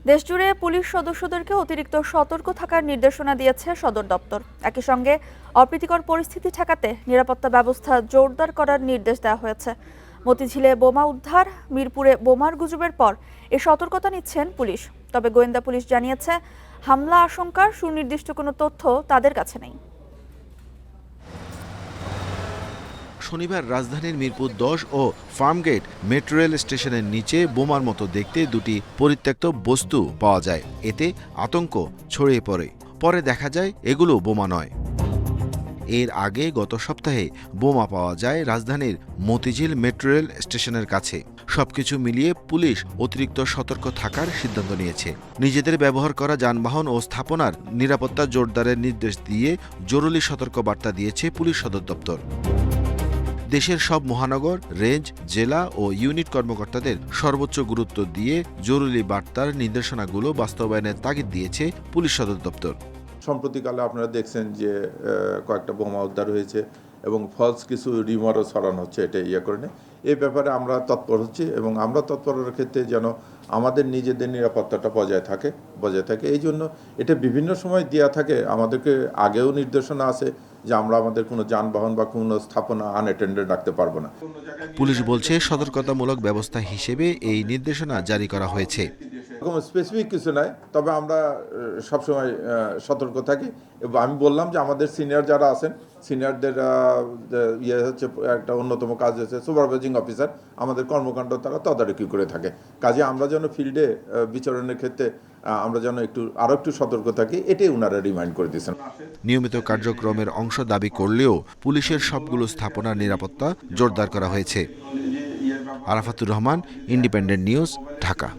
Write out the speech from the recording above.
দেশজুড়ে পুলিশ সদস্যদেরকে অতিরিক্ত সতর্ক থাকার নির্দেশনা দিয়েছে সদর দপ্তর। একই সঙ্গে অপ্রীতিকর পরিস্থিতি ঠেকাতে নিরাপত্তা ব্যবস্থা জোরদার করার নির্দেশ দেওয়া হয়েছে। মতিঝিলে বোমা উদ্ধার, মিরপুরে বোমার গুজবের পর এ সতর্কতা নিচ্ছেন পুলিশ। তবে গোয়েন্দা পুলিশ জানিয়েছে, হামলা আশঙ্কার সুনির্দিষ্ট কোনো তথ্য তাদের কাছে নেই। শনিবার রাজধানীর মিরপুর 10 ও ফার্মগেট মেট্রো রেল স্টেশনের নিচে বোমার মতো দেখতে দুটি পরিত্যক্ত বস্তু পাওয়া যায়। এতে আতঙ্ক ছড়িয়ে পরে দেখা যায় এগুলো বোমা নয়। এর আগে গত সপ্তাহে বোমা পাওয়া যায় রাজধানীর মতিঝিল মেট্রো রেল স্টেশনের কাছে। সবকিছু মিলিয়ে পুলিশ অতিরিক্ত সতর্ক থাকার সিদ্ধান্ত নিয়েছে। নিজেদের ব্যবহার করা যানবাহন ও স্থাপনার নিরাপত্তা জোরদারের নির্দেশ দিয়ে জরুরি সতর্কবার্তা দিয়েছে পুলিশ সদর দপ্তর। দেশের সব মহানগর, রেঞ্জ, জেলা ও ইউনিট কর্মকর্তাদের সর্বোচ্চ গুরুত্ব দিয়ে জরুরি বার্তার নির্দেশনাগুলো বাস্তবায়নের তাগিদ দিয়েছে পুলিশ সদর দপ্তর। সম্প্রতিকালে আপনারা দেখছেন যে কয়েকটা বোমা উদ্ধার হয়েছে এবং ফলস কিছু রিউমারও ছড়ানো হচ্ছে, এটা করে নেই। এই ব্যাপারে আমরা তৎপর হচ্ছি এবং আমরা তৎপরের ক্ষেত্রে যেন আমাদের নিজেদের নিরাপত্তাটা বজায় থাকে। এই জন্য এটা বিভিন্ন সময় দেওয়া থাকে। আমাদেরকে আগেও নির্দেশনা আছে যে আমরা আমাদের কোনো যানবাহন বা কোনো স্থাপনা আনঅ্যাটেন্ডেড রাখতে পারবো না। পুলিশ বলছে, সতর্কতামূলক ব্যবস্থা হিসেবে এই নির্দেশনা জারি করা হয়েছে। কোনো স্পেসিফিক কিছু নাই, তবে আমরা সবসময় সতর্ক থাকি। এবং আমি বললাম যে আমাদের সিনিয়র যারা আছেন, সিনিয়রদের হচ্ছে একটা অন্যতম কাজ হচ্ছে সুপারভাইজিং অফিসার, আমাদের কর্মকাণ্ড তারা তদারকি করে থাকে। কাজে আমরা যেন ফিল্ডে বিচরণের ক্ষেত্রে আমরা যেন আরও একটু সতর্ক থাকি, এটাই ওনারা রিমাইন্ড করে দিয়েছেন। নিয়মিত কার্যক্রমের অংশ দাবি করলেও পুলিশের সবগুলো স্থাপনার নিরাপত্তা জোরদার করা হয়েছে। Arafatur Rahman, independent news, Dhaka.